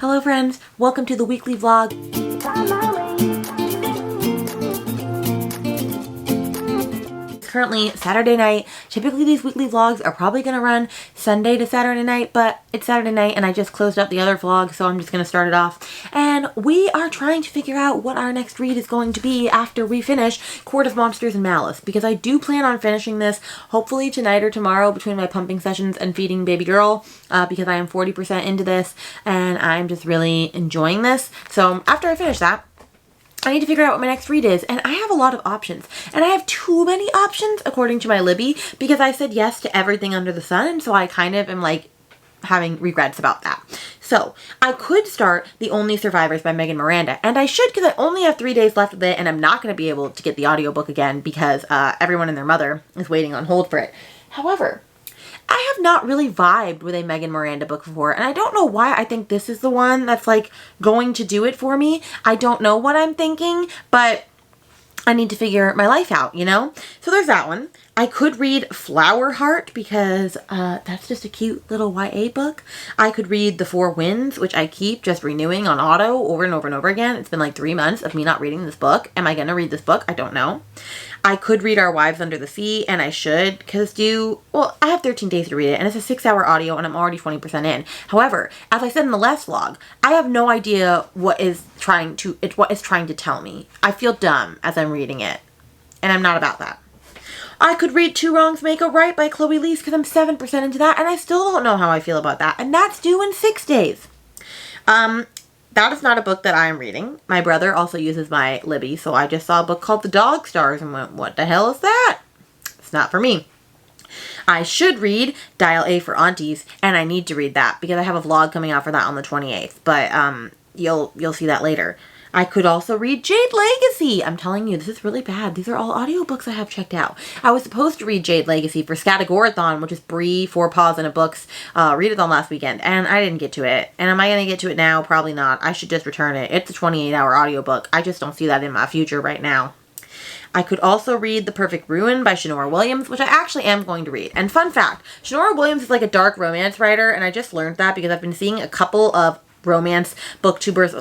Hello friends, welcome to the weekly vlog. It's currently Saturday night. Typically these weekly vlogs are probably going to run Sunday to Saturday night, but it's Saturday night and I just closed up the other vlog, so I'm just going to start it off. And we are trying to figure out what our next read is going to be after we finish Court of Monsters and Malice, because I do plan on finishing this hopefully tonight or tomorrow between my pumping sessions and feeding baby girl, because I am 40% into this and I'm just really enjoying this. So after I finish that, I need to figure out what my next read is, and I have a lot of options, and I have too many options according to my Libby, because I said yes to everything under the sun, and so I kind of am like having regrets about that. So I could start The Only Survivors by Megan Miranda, and I should, because I only have 3 days left of it, and I'm not going to be able to get the audiobook again because everyone and their mother is waiting on hold for it. However, I have not really vibed with a Megan Miranda book before, and I don't know why. I think this is the one that's like going to do it for me. I don't know what I'm thinking, but I need to figure my life out, you know? So there's that one. I could read Flower Heart because that's just a cute little YA book. I could read The Four Winds, which I keep just renewing on auto over and over and over again. It's been like 3 months of me not reading this book. Am I going to read this book? I don't know. I could read Our Wives Under the Sea, and I should, because I have 13 days to read it, and it's a 6-hour audio, and I'm already 20% in. However, as I said in the last vlog, I have no idea what it's trying to tell me. I feel dumb as I'm reading it, and I'm not about that. I could read Two Wrongs Make a Right by Chloe Leese, because I'm 7% into that, and I still don't know how I feel about that, and that's due in 6 days. That is not a book that I am reading. My brother also uses my Libby, so I just saw a book called The Dog Stars and went, what the hell is that? It's not for me. I should read Dial A for Aunties, and I need to read that because I have a vlog coming out for that on the 28th, but you'll see that later. I could also read Jade Legacy. I'm telling you, this is really bad. These are all audiobooks I have checked out. I was supposed to read Jade Legacy for Scatagorathon, which is Brie, 4 Paws in a Book's readathon last weekend, and I didn't get to it. And am I going to get to it now? Probably not. I should just return it. It's a 28-hour audiobook. I just don't see that in my future right now. I could also read The Perfect Ruin by Shanora Williams, which I actually am going to read. And fun fact, Shanora Williams is like a dark romance writer, and I just learned that because I've been seeing a couple of romance booktubers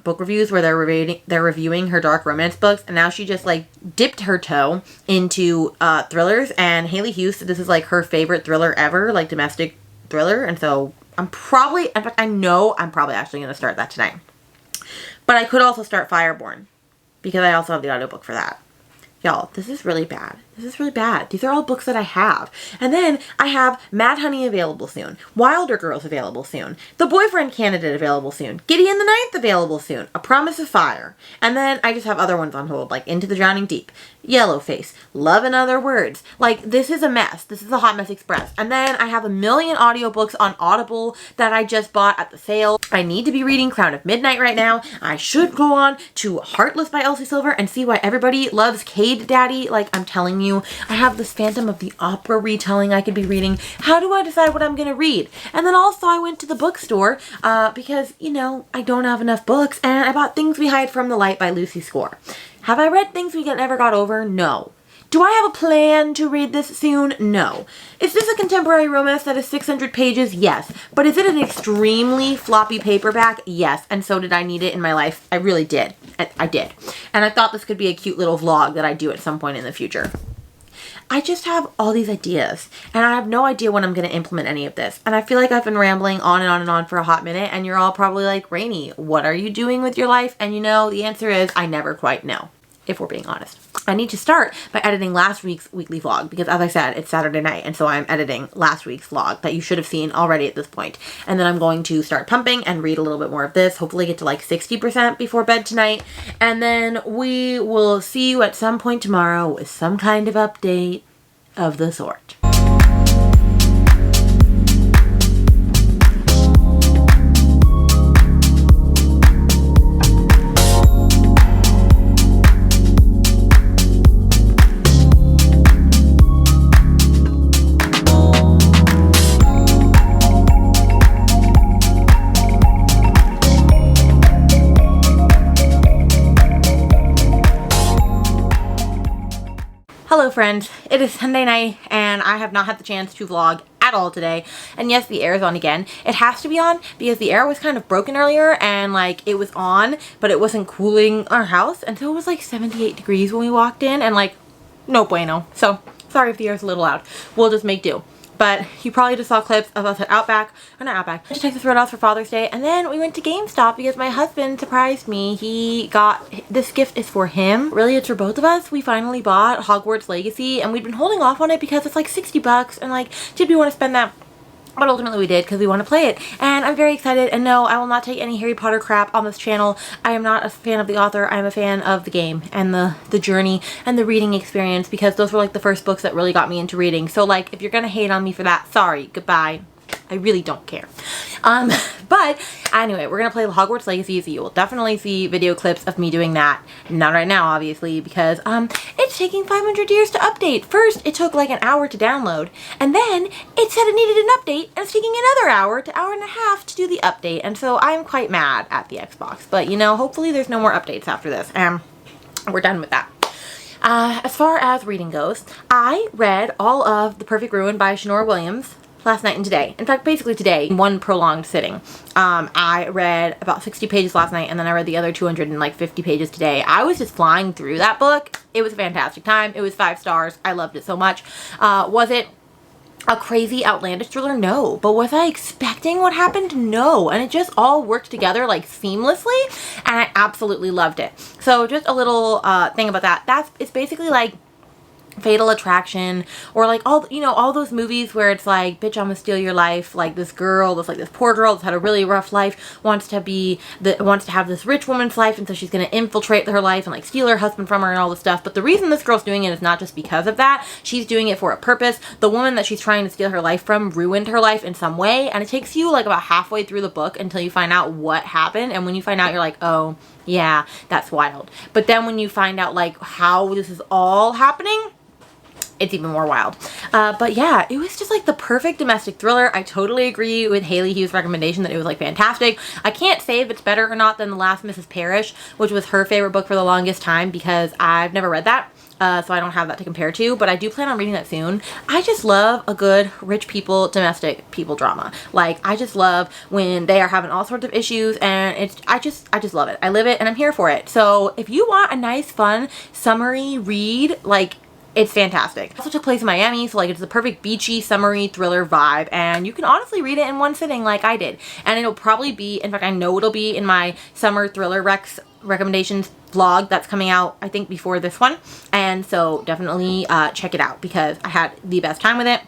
book reviews where they're reviewing her dark romance books, and now she just like dipped her toe into thrillers, and Haley Hughes said this is like her favorite thriller ever, like domestic thriller, and so in fact I know I'm probably actually going to start that tonight. But I could also start Fireborn because I also have the audiobook for that. Y'all, this is really bad. This is really bad. These are all books that I have. And then I have Mad Honey available soon. Wilder Girls available soon. The Boyfriend Candidate available soon. Gideon the Ninth available soon. A Promise of Fire. And then I just have other ones on hold, like Into the Drowning Deep, Yellowface, Love and Other Words. Like, this is a mess. This is a Hot Mess Express. And then I have a million audiobooks on Audible that I just bought at the sale. I need to be reading Crown of Midnight right now. I should go on to Heartless by Elsie Silver and see why everybody loves Cade Daddy. Like, I'm telling you, I have this Phantom of the Opera retelling I could be reading. How do I decide what I'm going to read? And then also I went to the bookstore because, you know, I don't have enough books, and I bought Things We Hide from the Light by Lucy Score. Have I read Things We Never Got Over? No. Do I have a plan to read this soon? No. Is this a contemporary romance that is 600 pages? Yes. But is it an extremely floppy paperback? Yes. And so did I need it in my life? I really did. I did. And I thought this could be a cute little vlog that I do at some point in the future. I just have all these ideas, and I have no idea when I'm going to implement any of this. And I feel like I've been rambling on and on and on for a hot minute, and you're all probably like, Rainy, what are you doing with your life? And you know, the answer is I never quite know, if we're being honest. I need to start by editing last week's weekly vlog because, as I said, it's Saturday night, and so I'm editing last week's vlog that you should have seen already at this point. And then I'm going to start pumping and read a little bit more of this, hopefully get to like 60% before bed tonight. And then we will see you at some point tomorrow with some kind of update of the sort. Hello friends, it is Sunday night and I have not had the chance to vlog at all today. And yes, the air is on again. It has to be on because the air was kind of broken earlier and like it was on, but it wasn't cooling our house. And so it was like 78 degrees when we walked in and like no bueno. So sorry if the air is a little loud. We'll just make do. But you probably just saw clips of us at Outback, or not Outback, to Texas Roadhouse for Father's Day. And then we went to GameStop because my husband surprised me. He got, this gift is for him. Really, it's for both of us. We finally bought Hogwarts Legacy and we'd been holding off on it because it's like 60 bucks. And like, did we want to spend that? But ultimately we did because we want to play it. And I'm very excited. And no, I will not take any Harry Potter crap on this channel. I am not a fan of the author. I'm a fan of the game and the journey and the reading experience because those were like the first books that really got me into reading. So like, if you're going to hate on me for that, sorry, goodbye. I really don't care. But anyway, we're gonna play the Hogwarts Legacy, so you will definitely see video clips of me doing that. Not right now, obviously, because it's taking 500 years to update. First, it took like an hour to download, and then it said it needed an update, and it's taking another hour to hour and a half to do the update. And so I'm quite mad at the Xbox. But you know, hopefully there's no more updates after this, and we're done with that. As far as reading goes, I read all of The Perfect Ruin by Shanora Williams last night and today. In fact, basically today, in one prolonged sitting. I read about 60 pages last night and then I read the other 250 pages today. I was just flying through that book. It was a fantastic time. It was 5 stars. I loved it so much. Was it a crazy, outlandish thriller? No. But was I expecting what happened? No. And it just all worked together like seamlessly and I absolutely loved it. So just a little thing about that. It's basically like Fatal Attraction, or like all, you know, all those movies where it's like, bitch, I'm gonna steal your life. Like this girl, this poor girl that's had a really rough life, wants to have this rich woman's life, and so she's gonna infiltrate her life and like steal her husband from her and all this stuff. But the reason this girl's doing it is not just because of that. She's doing it for a purpose. The woman that she's trying to steal her life from ruined her life in some way, and it takes you like about halfway through the book until you find out what happened. And when you find out, you're like, oh yeah, that's wild. But then when you find out like how this is all happening, it's even more wild. But yeah, it was just like the perfect domestic thriller. I totally agree with Haley Hughes' recommendation that it was like fantastic. I can't say if it's better or not than The Last Mrs. Parrish, which was her favorite book for the longest time because I've never read that. So I don't have that to compare to, but I do plan on reading that soon. I just love a good rich people, domestic people drama. Like, I just love when they are having all sorts of issues and I just love it. I live it and I'm here for it. So if you want a nice, fun, summery read, like, it's fantastic. It also took place in Miami, so like it's the perfect beachy, summery thriller vibe, and you can honestly read it in one sitting like I did. And it'll probably be, in fact I know it'll be in my summer thriller recommendations vlog that's coming out I think before this one. And so definitely check it out because I had the best time with it.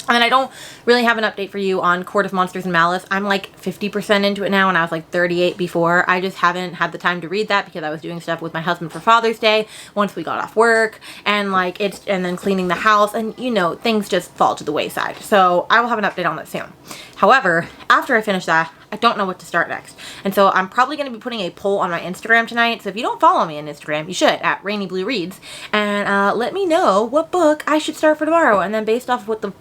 And then I don't really have an update for you on Court of Monsters and Malice. I'm like 50% into it now and I was like 38 before. I just haven't had the time to read that because I was doing stuff with my husband for Father's Day once we got off work and like and then cleaning the house and you know, things just fall to the wayside. So I will have an update on that soon. However, after I finish that, I don't know what to start next. And so I'm probably going to be putting a poll on my Instagram tonight. So if you don't follow me on Instagram, you should at rainybluereads. And let me know what book I should start for tomorrow. And then based off of what the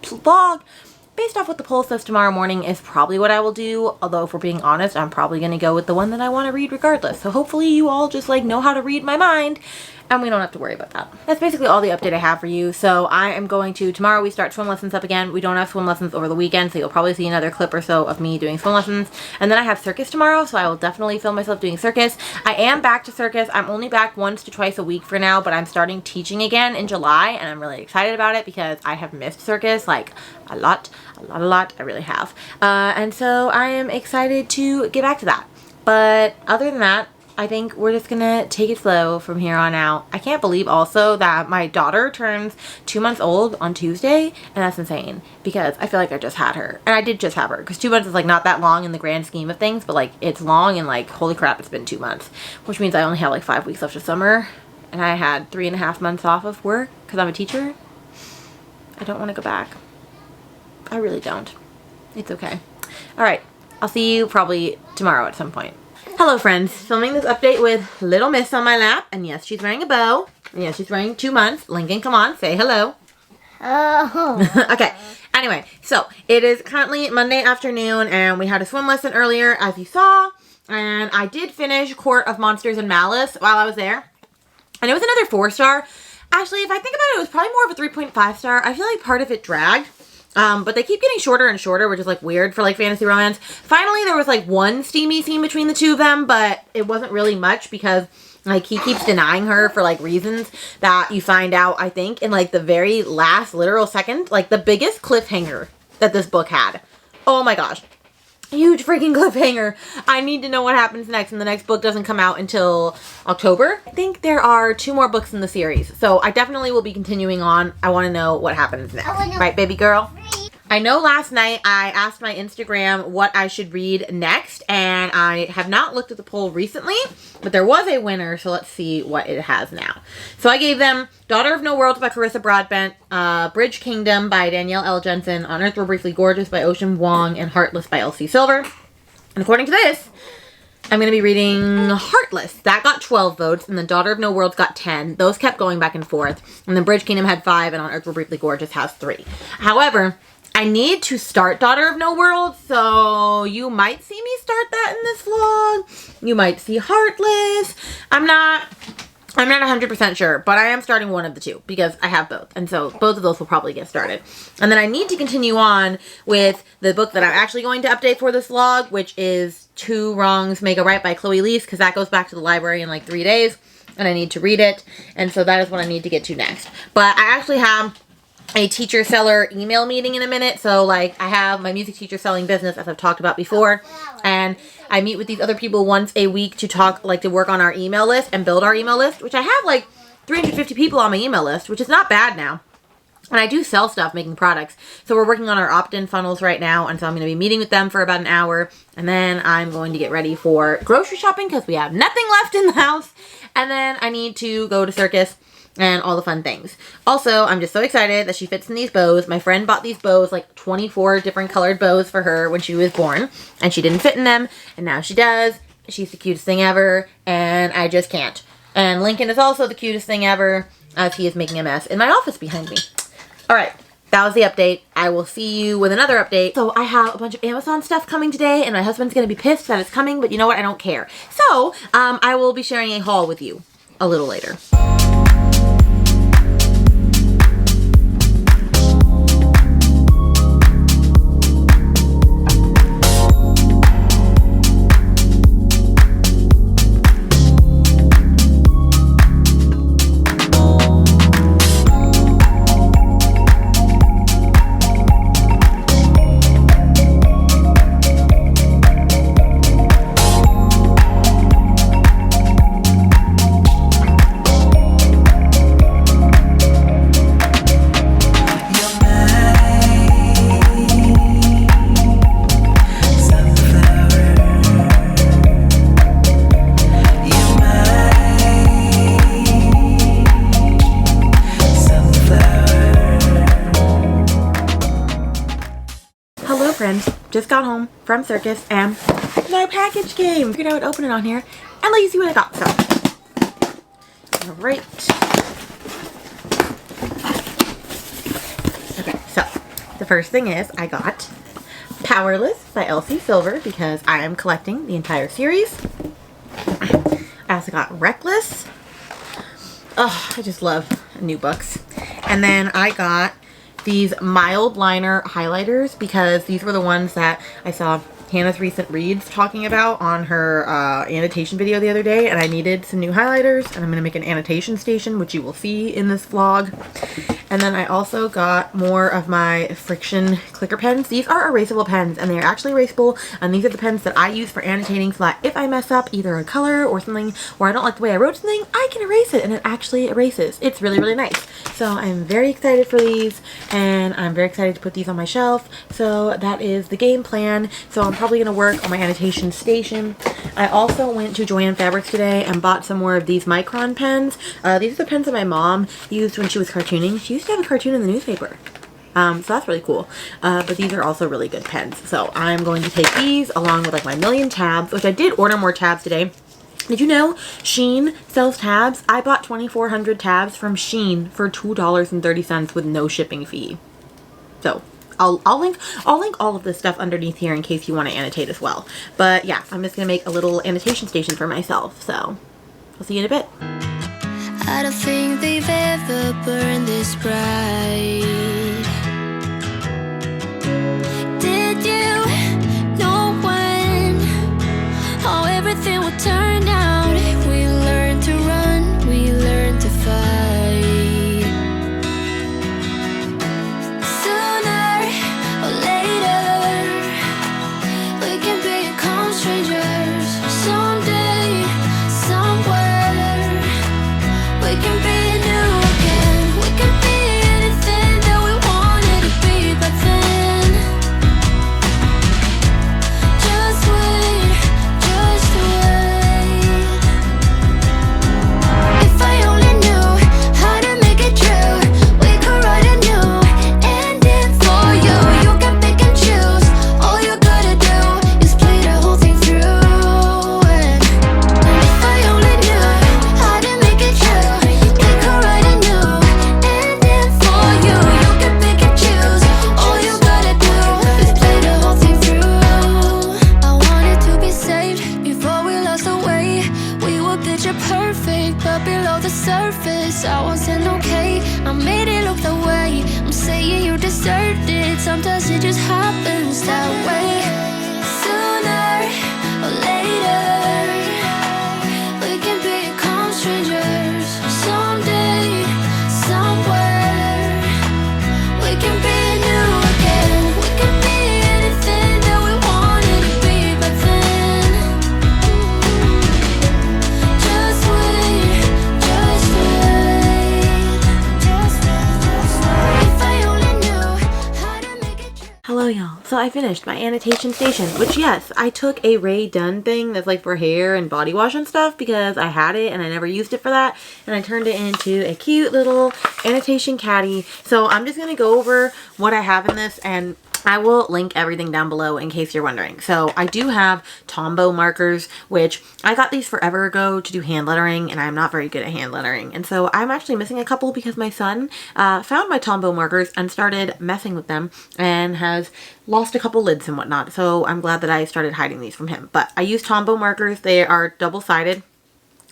poll says tomorrow morning is probably what I will do. Although if we're being honest, I'm probably going to go with the one that I want to read regardless. So hopefully you all just like know how to read my mind. And we don't have to worry about that. That's basically all the update I have for you. So I am going to, tomorrow we start swim lessons up again. We don't have swim lessons over the weekend, so you'll probably see another clip or so of me doing swim lessons. And then I have Circus tomorrow, so I will definitely film myself doing Circus. I am back to Circus. I'm only back once to twice a week for now, but I'm starting teaching again in July, and I'm really excited about it because I have missed Circus like a lot. I really have. And so I am excited to get back to that. But other than that, I think we're just gonna take it slow from here on out. I can't believe also that my daughter turns 2 months old on Tuesday, and that's insane because I feel like I just had her. And I did just have her because 2 months is like not that long in the grand scheme of things, but like it's long and like holy crap, it's been 2 months, which means I only have like 5 weeks left of summer and I had 3.5 months off of work because I'm a teacher. I don't want to go back. I really don't. It's okay. All right, I'll see you probably tomorrow at some point. Hello friends, filming this update with little Miss on my lap, and yes, she's wearing a bow, and yes, she's wearing 2 months. Lincoln, come on, say hello. Oh. Okay, anyway, so it is currently Monday afternoon, and we had a swim lesson earlier, as you saw, and I did finish Court of Monsters and Malice while I was there, and it was another 4-star. Actually, if I think about it, it was probably more of a 3.5 star. I feel like part of it dragged. But they keep getting shorter and shorter, which is like weird for like fantasy romance. Finally, there was like one steamy scene between the two of them, but it wasn't really much because like he keeps denying her for like reasons that you find out, I think, in like the very last literal second. Like the biggest cliffhanger that this book had. Oh my gosh. Huge freaking cliffhanger. I need to know what happens next, and the next book doesn't come out until October. I think there are 2 more books in the series, so I definitely will be continuing on. I want to know what happens next. Right, baby girl? I know last night I asked my Instagram what I should read next, and I have not looked at the poll recently, but there was a winner, so let's see what it has now. So I gave them Daughter of No Worlds by Carissa Broadbent, Bridge Kingdom by Danielle L. Jensen, On Earth We're Briefly Gorgeous by Ocean Vuong, and Heartless by Elsie Silver. And according to this, I'm going to be reading Heartless. That got 12 votes, and then Daughter of No Worlds got 10. Those kept going back and forth. And then Bridge Kingdom had 5, and On Earth We're Briefly Gorgeous has 3. However, I need to start Daughter of No World, so you might see me start that in this vlog. You might see Heartless. I'm not 100% sure, but I am starting one of the two because I have both. And so both of those will probably get started. And then I need to continue on with the book that I'm actually going to update for this vlog, which is Two Wrongs Make a Right by Chloe Leese, because that goes back to the library in like 3 days, and I need to read it. And so that is what I need to get to next. But I actually have a teacher seller email meeting in a minute. So like I have my music teacher selling business, as I've talked about before, and I meet with these other people once a week to talk, like to work on our email list and build our email list, which I have like 350 people on my email list, which is not bad now. And I do sell stuff making products. So we're working on our opt-in funnels right now. And so I'm going to be meeting with them for about an hour. And then I'm going to get ready for grocery shopping because we have nothing left in the house. And then I need to go to Circus and all the fun things. Also, I'm just so excited that she fits in these bows. My friend bought these bows, like 24 different colored bows for her when she was born, and she didn't fit in them, and now she does. She's the cutest thing ever, and I just can't. And Lincoln is also the cutest thing ever, as he is making a mess in my office behind me. Alright, that was the update. I will see you with another update. So I have a bunch of Amazon stuff coming today, and my husband's going to be pissed that it's coming, but you know what? I don't care. So, I will be sharing a haul with you a little later. Just got home from Circus and my package came. Figured I would open it on here and let you see what I got. So, alright. Okay, so the first thing is I got Powerless by Elsie Silver because I am collecting the entire series. I also got Reckless. Oh, I just love new books. And then I got these mild liner highlighters because these were the ones that I saw Hannah's Recent Reads talking about on her annotation video the other day, and I needed some new highlighters, and I'm going to make an annotation station, which you will see in this vlog. And then I also got more of my Friction clicker pens. These are erasable pens, and they are actually erasable, and these are the pens that I use for annotating so that if I mess up either a color or something, or I don't like the way I wrote something, I can erase it, and it actually erases. It's really, really nice. So I'm very excited for these, and I'm very excited to put these on my shelf. So that is the game plan. So I'm probably going to work on my annotation station. I also went to Joann Fabrics today and bought some more of these Micron pens. These are the pens that my mom used when she was cartooning. She used to have a cartoon in the newspaper. So that's really cool. But these are also really good pens. So I'm going to take these along with like my million tabs, which I did order more tabs today. Did you know Shein sells tabs? I bought 2,400 tabs from Shein for $2.30 with no shipping fee. So I'll link all of this stuff underneath here in case you want to annotate as well. But yeah, I'm just gonna make a little annotation station for myself. So I'll see you in a bit. I don't think they've ever burned this bright. everything will turn out. We learn to run, we learn to fight. Sooner or later, we can become strangers. Someday, somewhere, we can be new again. We can be anything that we wanted to be back then. Just wait, just wait. If I only knew how to make it true, we could write a new ending for you. You can pick and choose. All you gotta do is play the whole thing through. And if I only knew how to make it true, we could write a new ending for you. You can pick and choose. All you gotta do is play the whole thing through. I wanted to be saved before we lost our way. We were picture perfect, but below the surface, I wasn't okay. I made it look the way. I'm saying you deserved it. Sometimes it just happens that way. Sooner or later, we can become strangers. Someday, somewhere, we can be new again. We can be anything that we wanted to be back then. Just wait, just wait. If I only knew how to make it true. Hello y'all. So I finished my annotation station, which yes, I took a Ray Dunn thing that's like for hair and body wash and stuff because I had it and I never used it for that, and I turned it into a cute little annotation caddy. So I'm just gonna go over what I have in this, and I will link everything down below in case you're wondering. So I do have Tombow markers, which I got these forever ago to do hand lettering, and I'm not very good at hand lettering. And so I'm actually missing a couple because my son found my Tombow markers and started messing with them and has lost a couple lids and whatnot. So I'm glad that I started hiding these from him. But I use Tombow markers. They are double-sided.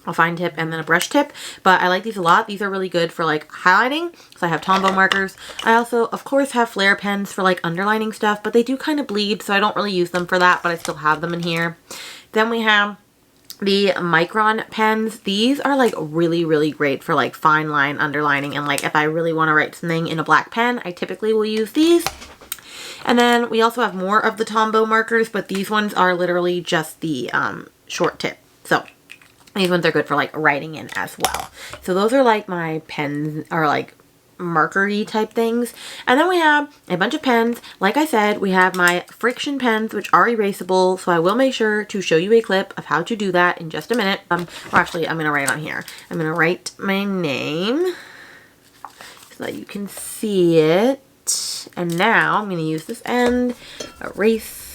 A fine tip and then a brush tip, but I like these a lot. These are really good for like highlighting. So I have Tombow markers. I also, of course, have flare pens for like underlining stuff, but they do kind of bleed, so I don't really use them for that, but I still have them in here. Then we have the Micron pens. These are like really, really great for like fine line underlining, and like if I really want to write something in a black pen, I typically will use these. And then we also have more of the Tombow markers, but these ones are literally just the short tip. So these ones are good for like writing in as well. So those are like my pens, or like marker-y type things. And then we have a bunch of pens. Like I said, we have my friction pens, which are erasable. So I will make sure to show you a clip of how to do that in just a minute. Or actually, I'm going to write on here. I'm going to write my name so that you can see it. And now I'm going to use this end, erase,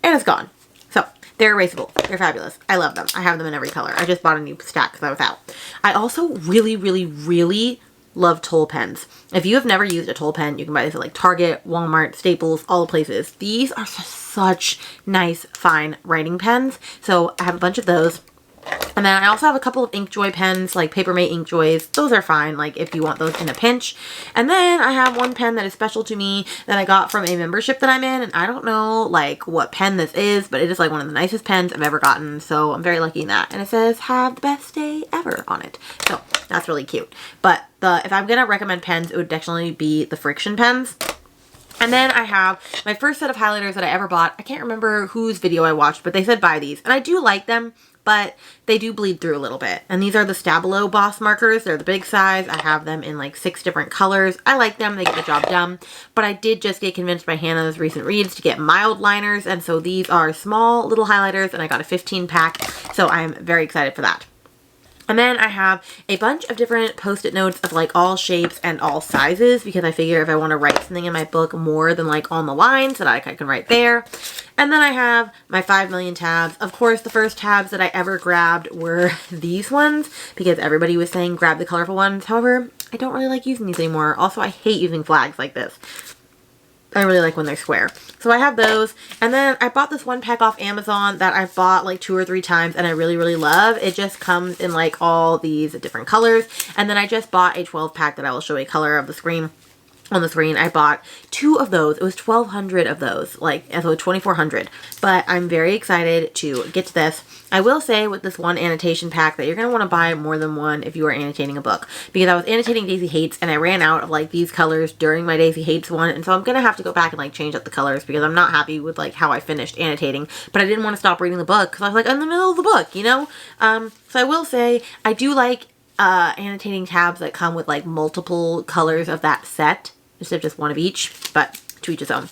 and it's gone. So they're erasable. They're fabulous. I love them. I have them in every color. I just bought a new stack because I was out. I also really, really, really love Toll pens. If you have never used a Toll pen, you can buy these at like Target, Walmart, Staples, all the places. These are such nice, fine writing pens. So I have a bunch of those. And then I also have a couple of Inkjoy pens, like Papermate Inkjoys. Those are fine, like if you want those in a pinch. And then I have one pen that is special to me that I got from a membership that I'm in. And I don't know like what pen this is, but it is like one of the nicest pens I've ever gotten. So I'm very lucky in that. And it says, "Have the best day ever" on it. So that's really cute. But if I'm going to recommend pens, it would definitely be the friction pens. And then I have my first set of highlighters that I ever bought. I can't remember whose video I watched, but they said buy these. And I do like them, but they do bleed through a little bit. And these are the Stabilo Boss markers. They're the big size. I have them in like 6 different colors. I like them. They get the job done. But I did just get convinced by Hannah's recent reads to get mild liners. And so these are small little highlighters, and I got a 15 pack. So I'm very excited for that. And then I have a bunch of different Post-it notes of like all shapes and all sizes, because I figure if I want to write something in my book more than like on the lines, that I can write there. And then I have my 5 million tabs. Of course, the first tabs that I ever grabbed were these ones, because everybody was saying grab the colorful ones. However, I don't really like using these anymore. Also, I hate using flags like this. I really like when they're square. So I have those. And then I bought this one pack off Amazon that I've bought like 2 or 3 times and I really, really love. It just comes in like all these different colors. And then I just bought a 12 pack that I will show a color of the screen on the screen. I bought 2 of those. It was 1,200 of those, like, so 2,400. But I'm very excited to get to this. I will say with this one annotation pack that you're going to want to buy more than one if you are annotating a book. Because I was annotating Daisy Hates and I ran out of, like, these colors during my Daisy Hates one. And so I'm going to have to go back and, like, change up the colors because I'm not happy with, like, how I finished annotating. But I didn't want to stop reading the book because I was, like, in the middle of the book, you know? So I will say I do like annotating tabs that come with, like, multiple colors of that set instead of just one of each, but to each his own.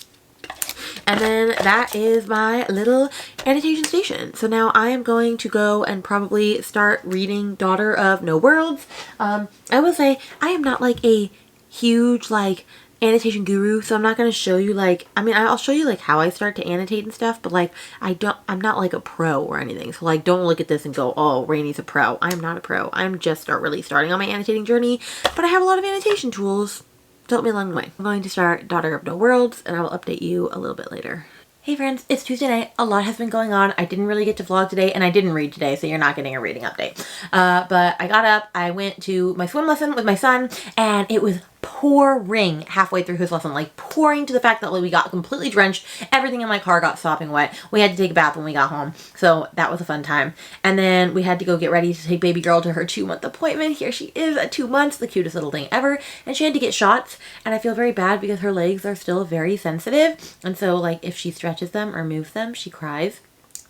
And then that is my little annotation station. So now I am going to go and probably start reading Daughter of No Worlds. I will say I am not like a huge like annotation guru, so I'm not going to show you like, I mean, I'll show you like how I start to annotate and stuff, but like I'm not like a pro or anything. So like don't look at this and go, oh, Rainy's a pro. I'm not a pro. I'm just really starting on my annotating journey, but I have a lot of annotation tools to help me along the way. I'm going to start Daughter of No Worlds and I will update you a little bit later. Hey friends, it's Tuesday night. A lot has been going on. I didn't really get to vlog today and I didn't read today, so you're not getting a reading update. But I got up, I went to my swim lesson with my son and it was pouring halfway through his lesson, like pouring to the fact that like, we got completely drenched. Everything in my car got sopping wet. We had to take a bath when we got home. So that was a fun time. And then we had to go get ready to take baby girl to her 2-month appointment. Here she is at 2 months, the cutest little thing ever. And she had to get shots and I feel very bad because her legs are still very sensitive. And so like if she stretches them or moves them, she cries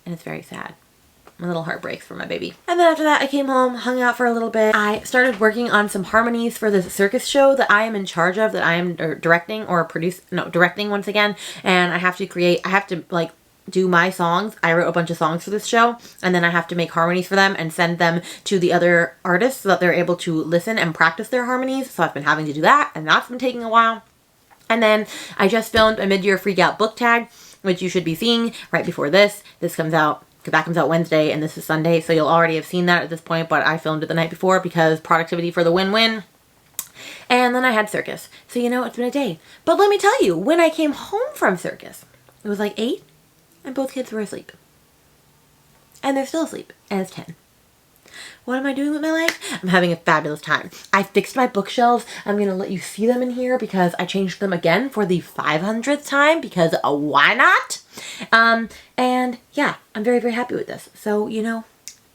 and it's very sad. A little heartbreaks for my baby. And then after that I came home, hung out for a little bit. I started working on some harmonies for the circus show that I am in charge of, that I am directing or directing once again. And I have to like do my songs. I wrote a bunch of songs for this show and then I have to make harmonies for them and send them to the other artists so that they're able to listen and practice their harmonies. So I've been having to do that and that's been taking a while. And then I just filmed a mid-year freak out book tag, which you should be seeing right before this. This comes out, because that comes out Wednesday and this is Sunday, so you'll already have seen that at this point, but I filmed it the night before because productivity for the win-win. And then I had Circus. So you know, it's been a day. But let me tell you, when I came home from Circus, it was like 8 and both kids were asleep. And they're still asleep, and it's 10. What am I doing with my life? I'm having a fabulous time. I fixed my bookshelves. I'm going to let you see them in here because I changed them again for the 500th time because why not? And yeah, I'm very, very happy with this. So, you know,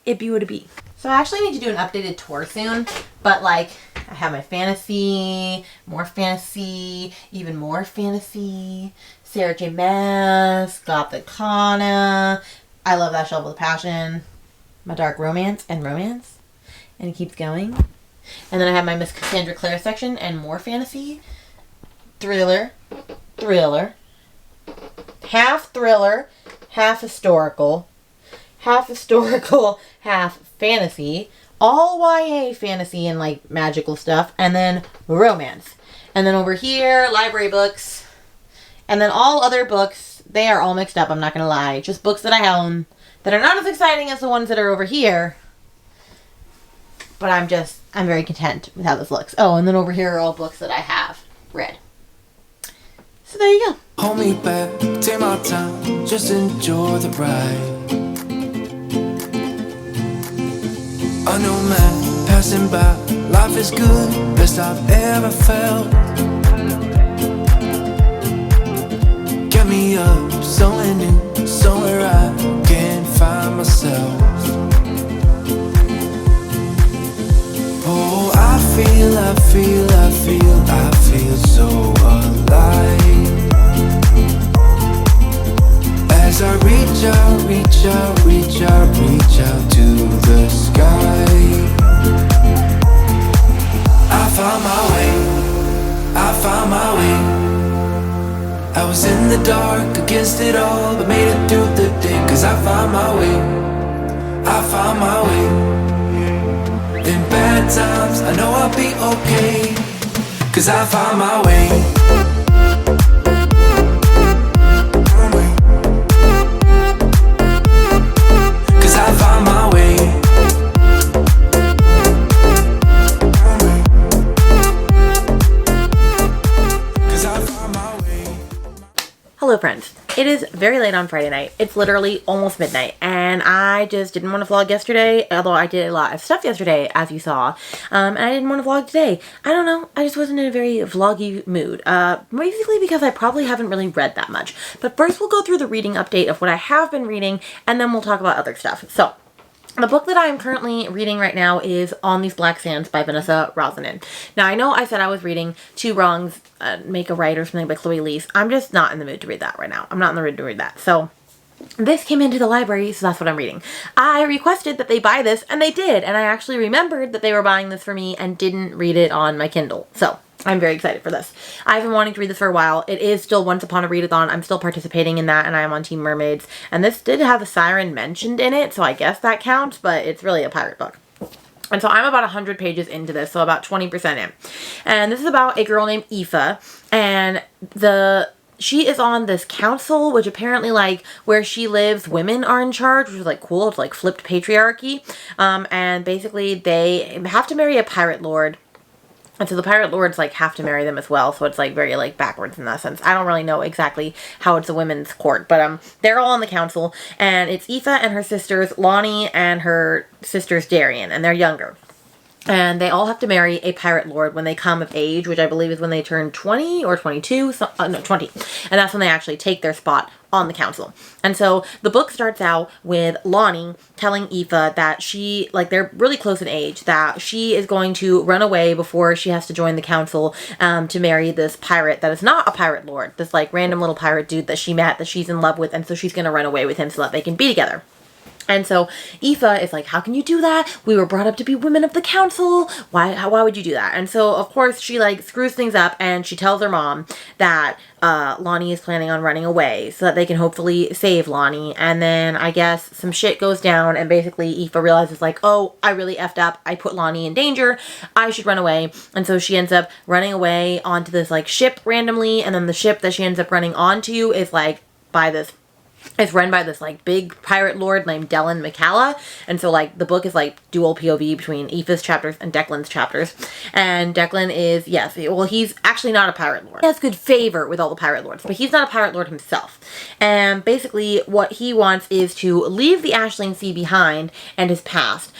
it be what it be. So I actually need to do an updated tour soon, but like I have my fantasy, more fantasy, even more fantasy, Sarah J. Maas, Gothic Kana. I love that shelf with a passion. My dark romance, and it keeps going. And then I have my Miss Cassandra Clare section and more fantasy, thriller, half thriller, half historical, half fantasy, all YA fantasy and like magical stuff, and then romance. And then over here, library books, and then all other books. They are all mixed up, I'm not gonna lie. Just books that I own that are not as exciting as the ones that are over here. But I'm very content with how this looks. Oh, and then over here are all books that I have read. So there you go. Hold me back, take my time, just enjoy the ride. I know man, passing by, life is good, best I've ever felt. Get me up, somewhere new, somewhere I can't find myself. Oh, I feel so alive. As I reach out to the sky. I found my way. I was in the dark against it all, but made it through the day. Cause I found my way. In bad times, I know I'll be okay. Cause I found my way. Cause I found my way. Hello friends. It is very late on Friday night. It's literally almost midnight, and I just didn't want to vlog yesterday, although I did a lot of stuff yesterday, as you saw, and I didn't want to vlog today. I don't know, I just wasn't in a very vloggy mood, basically because I probably haven't really read that much. But first we'll go through the reading update of what I have been reading, and then we'll talk about other stuff. So, the book that I am currently reading right now is On These Black Sands by Vanessa Rosanen. Now, I know I said I was reading Two Wrongs Make a Right or something by Chloe Leaf. I'm just not in the mood to read that right now. I'm not in the mood to read that. So, this came into the library, so that's what I'm reading. I requested that they buy this, and they did. And I actually remembered that they were buying this for me and didn't read it on my Kindle. So, I'm very excited for this. I've been wanting to read this for a while. It is still Once Upon a Readathon. I'm still participating in that, and I am on Team Mermaids. And this did have a siren mentioned in it, so I guess that counts, but it's really a pirate book. And so I'm about 100 pages into this, so about 20% in. And this is about a girl named Aoife, and she is on this council, which apparently, like, where she lives, women are in charge, which is, like, cool. It's, like, flipped patriarchy. And basically, they have to marry a pirate lord. And so the pirate lords, like, have to marry them as well. So it's, like, very, like, backwards in that sense. I don't really know exactly how it's a women's court. But, they're all on the council. And it's Aoife and her sisters, Lonnie, and her sisters, Darian. And they're younger. And they all have to marry a pirate lord when they come of age, which I believe is when they turn 20 or 22. No, 20. And that's when they actually take their spot on the council. And so the book starts out with Lonnie telling Aoife that she, like, they're really close in age, that she is going to run away before she has to join the council to marry this pirate that is not a pirate lord. This, like, random little pirate dude that she met, that she's in love with, and so she's going to run away with him so that they can be together. And so Aoife is like, how can you do that? We were brought up to be women of the council. Why would you do that? And so, of course, she, like, screws things up, and she tells her mom that Lonnie is planning on running away so that they can hopefully save Lonnie. And then I guess some shit goes down, and basically Aoife realizes, like, oh, I really effed up. I put Lonnie in danger. I should run away. And so she ends up running away onto this, like, ship randomly, and then the ship that she ends up running onto is, like, it's run by this, like, big pirate lord named Dylan McCalla. And so, like, the book is, like, dual POV between Aoife's chapters and Declan's chapters. And Declan is, yes, well, he's actually not a pirate lord. He has good favor with all the pirate lords, but he's not a pirate lord himself. And basically what he wants is to leave the Ashling Sea behind and his past.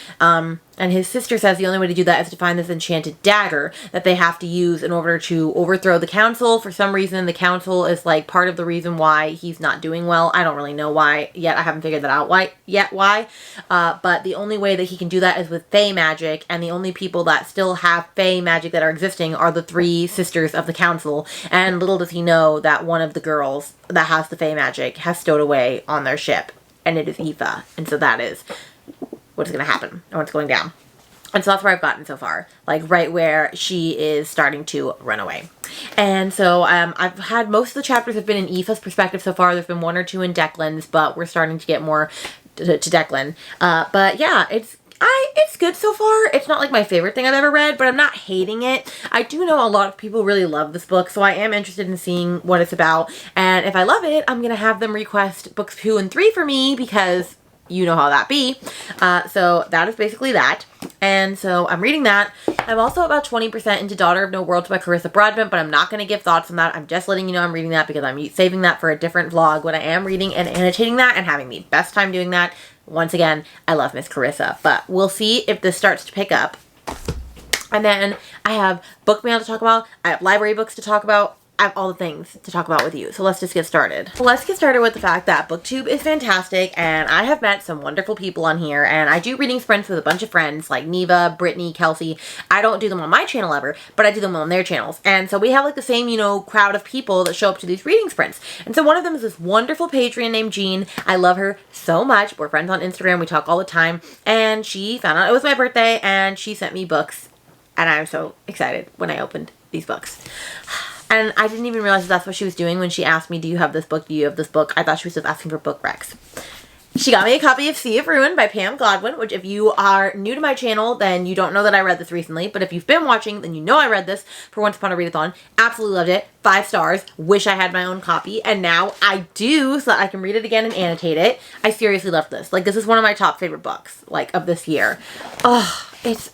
And his sister says the only way to do that is to find this enchanted dagger that they have to use in order to overthrow the council. For some reason, the council is, like, part of the reason why he's not doing well. I don't really know why yet. I haven't figured that out why. But the only way that he can do that is with Fey magic, and the only people that still have Fey magic that are existing are the three sisters of the council. And little does he know that one of the girls that has the Fey magic has stowed away on their ship, and it is Aoife. And so that is what's going to happen, or what's going down. And so that's where I've gotten so far, like, right where she is starting to run away. And so I've had most of the chapters have been in Aoife's perspective so far. There's been one or two in Declan's, but we're starting to get more to Declan. But yeah, it's good so far. It's not, like, my favorite thing I've ever read, but I'm not hating it. I do know a lot of people really love this book, so I am interested in seeing what it's about. And if I love it, I'm going to have them request books 2 and 3 for me, because you know how that be. So that is basically that. And so I'm reading that. I'm also about 20% into Daughter of No Worlds by Carissa Broadbent, but I'm not going to give thoughts on that. I'm just letting you know I'm reading that because I'm saving that for a different vlog when I am reading and annotating that and having the best time doing that. Once again, I love Miss Carissa, but we'll see if this starts to pick up. And then I have book mail to talk about. I have library books to talk about. I have all the things to talk about with you. So let's just get started. Let's get started with the fact that BookTube is fantastic, and I have met some wonderful people on here, and I do reading sprints with a bunch of friends like Neva, Brittany, Kelsey. I don't do them on my channel ever, but I do them on their channels. And so we have, like, the same, you know, crowd of people that show up to these reading sprints. And so one of them is this wonderful Patreon named Jean. I love her so much. We're friends on Instagram. We talk all the time. And she found out it was my birthday, and she sent me books. And I'm so excited when I opened these books. And I didn't even realize that's what she was doing when she asked me, do you have this book? Do you have this book? I thought she was just asking for book recs. She got me a copy of Sea of Ruin by Pam Godwin, which if you are new to my channel, then you don't know that I read this recently. But if you've been watching, then you know I read this for Once Upon a Readathon. Absolutely loved it. 5 stars. Wish I had my own copy. And now I do, so that I can read it again and annotate it. I seriously loved this. Like, this is one of my top favorite books, like, of this year. It's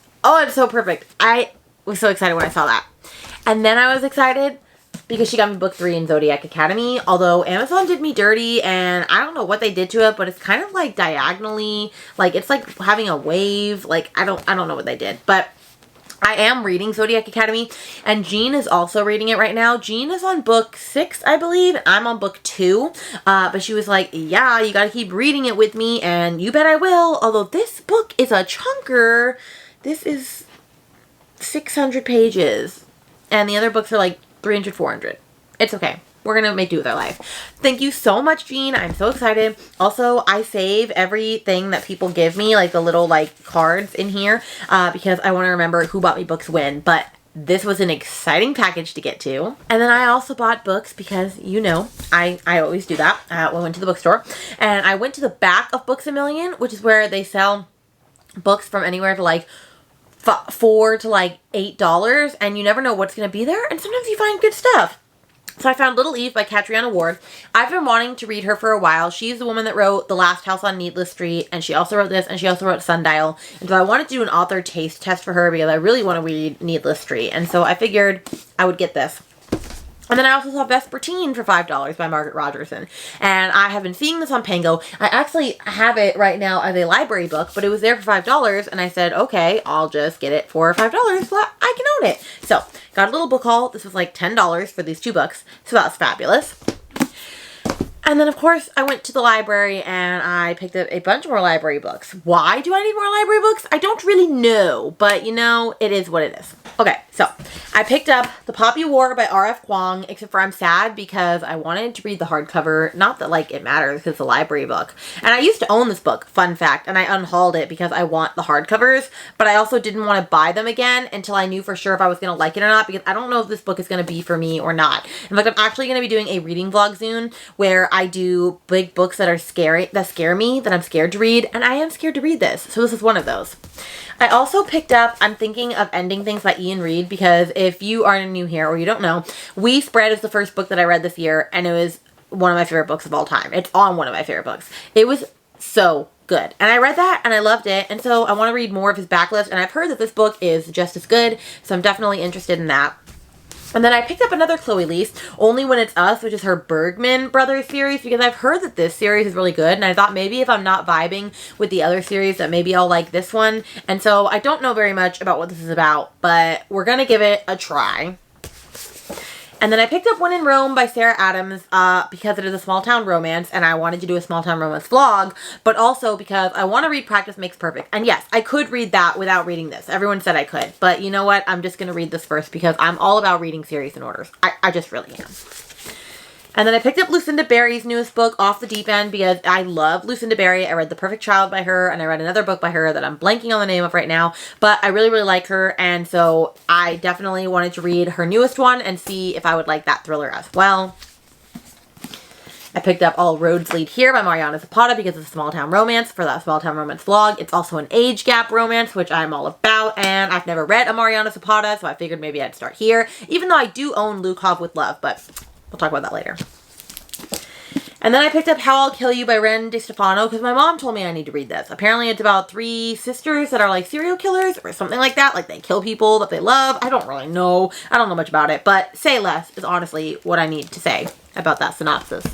so perfect. I was so excited when I saw that. And then I was excited because she got me book 3 in Zodiac Academy. Although Amazon did me dirty, and I don't know what they did to it, but it's kind of like diagonally, like it's like having a wave. Like I don't know what they did, but I am reading Zodiac Academy, and Jean is also reading it right now. Jean is on book 6, I believe. I'm on book 2, but she was like, yeah, you gotta keep reading it with me, and you bet I will. Although this book is a chunker. This is 600 pages, and the other books are like 300, 400. It's okay. We're going to make do with our life. Thank you so much, Jean. I'm so excited. Also, I save everything that people give me, like the little like cards in here, because I want to remember who bought me books when. But this was an exciting package to get to. And then I also bought books because, you know, I always do that. I went to the bookstore, and I went to the back of Books A Million, which is where they sell books from anywhere to like $4 to like $8, and you never know what's going to be there. And sometimes you find good stuff. So I found Little Eve by Catriona Ward. I've been wanting to read her for a while. She's the woman that wrote The Last House on Needless Street, and she also wrote this, and she also wrote Sundial. And so I wanted to do an author taste test for her because I really want to read Needless Street. And so I figured I would get this. And then I also saw Vespertine for $5 by Margaret Rogerson. And I have been seeing this on Pango. I actually have it right now as a library book, but it was there for $5. And I said, okay, I'll just get it for $5 so I can own it. So, got a little book haul. This was like $10 for these 2 books. So that was fabulous. And then, of course, I went to the library and I picked up a bunch more library books. Why do I need more library books? I don't really know, but you know, it is what it is. Okay, so I picked up The Poppy War by R.F. Kuang, except for I'm sad because I wanted to read the hardcover. Not that, like, it matters because it's a library book. And I used to own this book, fun fact, and I unhauled it because I want the hardcovers, but I also didn't want to buy them again until I knew for sure if I was going to like it or not, because I don't know if this book is going to be for me or not. In fact, I'm actually going to be doing a reading vlog soon where I do big books that are scary, that scare me, that I'm scared to read, and I am scared to read this, so this is one of those. I also picked up, I'm thinking of Ending Things by Ian Reid, because if you are new here or you don't know, We Spread is the first book that I read this year, and it was one of my favorite books of all time. It's on one of my favorite books. It was so good. And I read that and I loved it, and so I want to read more of his backlist, and I've heard that this book is just as good, so I'm definitely interested in that. And then I picked up another Chloe Lease, Only When It's Us, which is her Bergman Brothers series, because I've heard that this series is really good, and I thought maybe if I'm not vibing with the other series that maybe I'll like this one. And so I don't know very much about what this is about, but we're gonna give it a try. And then I picked up When in Rome by Sarah Adams because it is a small town romance and I wanted to do a small town romance vlog, but also because I want to read Practice Makes Perfect. And yes, I could read that without reading this. Everyone said I could, but you know what? I'm just going to read this first because I'm all about reading series in orders. I just really am. And then I picked up Lucinda Berry's newest book, Off the Deep End, because I love Lucinda Berry. I read The Perfect Child by her, and I read another book by her that I'm blanking on the name of right now, but I really, really like her, and so I definitely wanted to read her newest one and see if I would like that thriller as well. I picked up All Roads Lead Here by Mariana Zapata because it's a small town romance for that small town romance vlog. It's also an age gap romance, which I'm all about, and I've never read a Mariana Zapata, so I figured maybe I'd start here, even though I do own Lukov with Love, but we'll talk about that later. And then I picked up How I'll Kill You by Ren DeStefano because my mom told me I need to read this. Apparently it's about 3 sisters that are like serial killers or something like that. Like they kill people that they love. I don't really know. I don't know much about it, but say less is honestly what I need to say about that synopsis.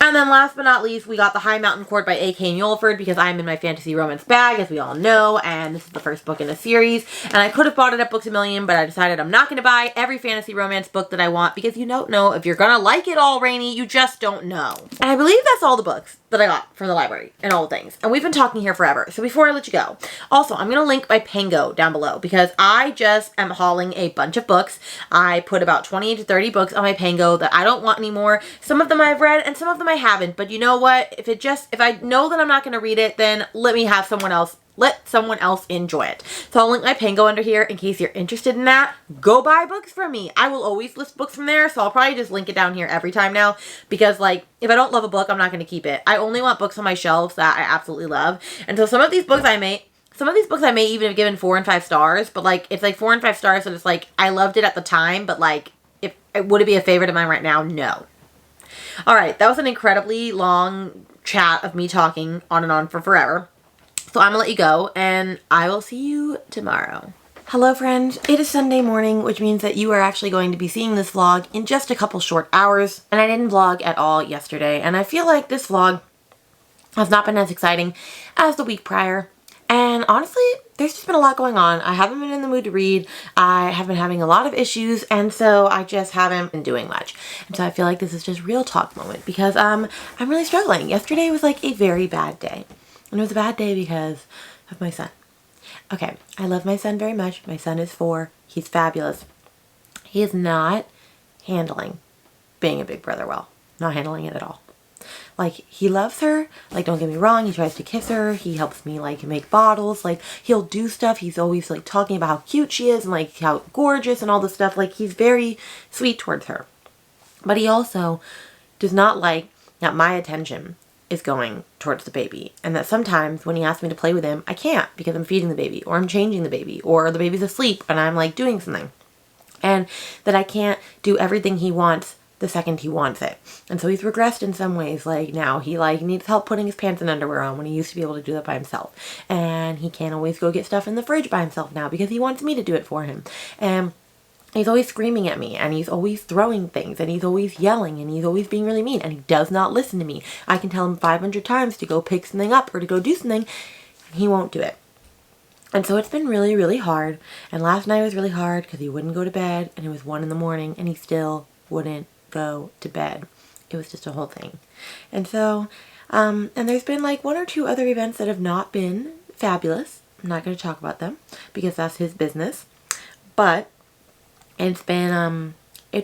And then last but not least, we got The High Mountain Court by A.K. Mulford because I'm in my fantasy romance bag, as we all know, and this is the first book in a series. And I could have bought it at Books A Million, but I decided I'm not going to buy every fantasy romance book that I want because you don't know if you're going to like it all, Rainy. You just don't know. And I believe that's all the books that I got from the library and all the things. And we've been talking here forever. So before I let you go, also, I'm going to link my Pango down below because I just am hauling a bunch of books. I put about 20 to 30 books on my Pango that I don't want anymore. Some of them I've read and some of them I haven't. But you know what? If I know that I'm not going to read it, then let someone else enjoy it. So I'll link my Pango under here in case you're interested in that. Go buy books from me. I will always list books from there, so I'll probably just link it down here every time now because, like, if I don't love a book, I'm not going to keep it. I only want books on my shelves that I absolutely love. And so some of these books I may even have given 4 and 5 stars, but, like, it's like 4 and 5 stars, so it's like, I loved it at the time, but, like, would it be a favorite of mine right now? No. Alright, that was an incredibly long chat of me talking on and on for forever. So I'm going to let you go, and I will see you tomorrow. Hello friends, it is Sunday morning, which means that you are actually going to be seeing this vlog in just a couple short hours. And I didn't vlog at all yesterday, and I feel like this vlog has not been as exciting as the week prior. And honestly, there's just been a lot going on. I haven't been in the mood to read. I have been having a lot of issues, and so I just haven't been doing much. And so I feel like this is just real talk moment because I'm really struggling. Yesterday was like a very bad day. And it was a bad day because of my son. Okay, I love my son very much. My son is 4. He's fabulous. He is not handling being a big brother well. Not handling it at all. Like, he loves her. Like, don't get me wrong. He tries to kiss her. He helps me, like, make bottles. Like, he'll do stuff. He's always, like, talking about how cute she is and, like, how gorgeous and all this stuff. Like, he's very sweet towards her. But he also does not like that my attention is going towards the baby, and that sometimes when he asks me to play with him, I can't because I'm feeding the baby, or I'm changing the baby, or the baby's asleep and I'm like doing something, and that I can't do everything he wants the second he wants it. And so he's regressed in some ways. Like, now he like needs help putting his pants and underwear on when he used to be able to do that by himself, and he can't always go get stuff in the fridge by himself now because he wants me to do it for him. And he's always screaming at me, and he's always throwing things, and he's always yelling, and he's always being really mean, and he does not listen to me. I can tell him 500 times to go pick something up or to go do something, and he won't do it. And so it's been really, really hard. And last night was really hard because he wouldn't go to bed, and it was 1 in the morning, and he still wouldn't go to bed. It was just a whole thing. And so, and there's been like 1 or 2 other events that have not been fabulous. I'm not going to talk about them because that's his business. But it's been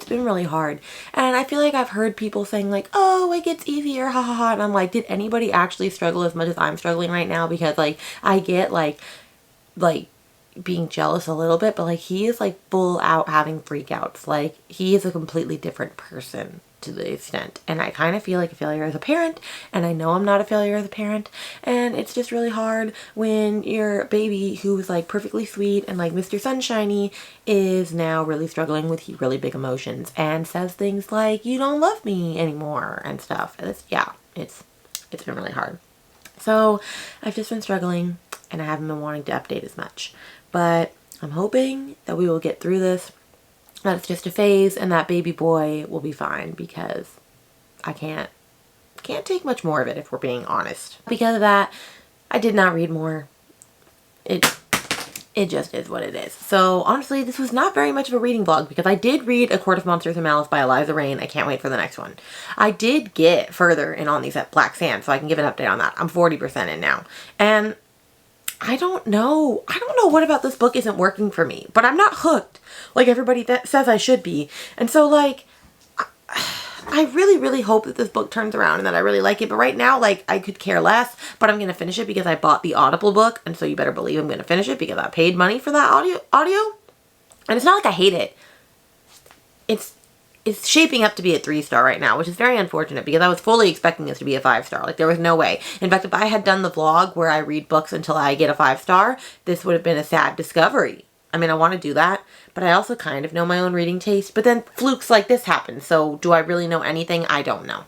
really hard. And I feel like I've heard people saying like, oh, it gets easier, ha ha ha. And I'm like, did anybody actually struggle as much as I'm struggling right now? Because like, I get like being jealous a little bit, but like he is like full out having freakouts. Like, he is a completely different person to the extent. And I kind of feel like a failure as a parent, and I know I'm not a failure as a parent, and it's just really hard when your baby, who's like perfectly sweet and like Mr. Sunshiny, is now really struggling with really big emotions and says things like, you don't love me anymore and stuff. And it's been really hard. So I've just been struggling, and I haven't been wanting to update as much, but I'm hoping that we will get through this. That's just a phase, and that baby boy will be fine, because I can't take much more of it if we're being honest. Because of that, I did not read more. It just is what it is. So honestly, this was not very much of a reading vlog because I did read A Court of Monsters and Malice by Eliza Reign. I can't wait for the next one. I did get further in on these at Black Sand, so I can give an update on that. I'm 40% in now. And I don't know what about this book isn't working for me, but I'm not hooked like everybody that says I should be. And so like, I really, really hope that this book turns around and that I really like it. But right now, like, I could care less, but I'm going to finish it because I bought the Audible book. And so you better believe I'm going to finish it because I paid money for that audio. And it's not like I hate it. It's shaping up to be a 3-star right now, which is very unfortunate because I was fully expecting this to be a 5-star. Like, there was no way. In fact, if I had done the vlog where I read books until I get a 5-star, this would have been a sad discovery. I mean, I want to do that, but I also kind of know my own reading taste. But then flukes like this happen, so do I really know anything? I don't know.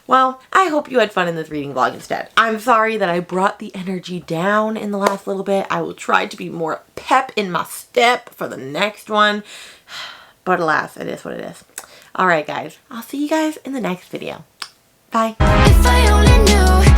Well, I hope you had fun in this reading vlog instead. I'm sorry that I brought the energy down in the last little bit. I will try to be more pep in my step for the next one. But alas, it is what it is. Alright guys, I'll see you guys in the next video. Bye. If I only knew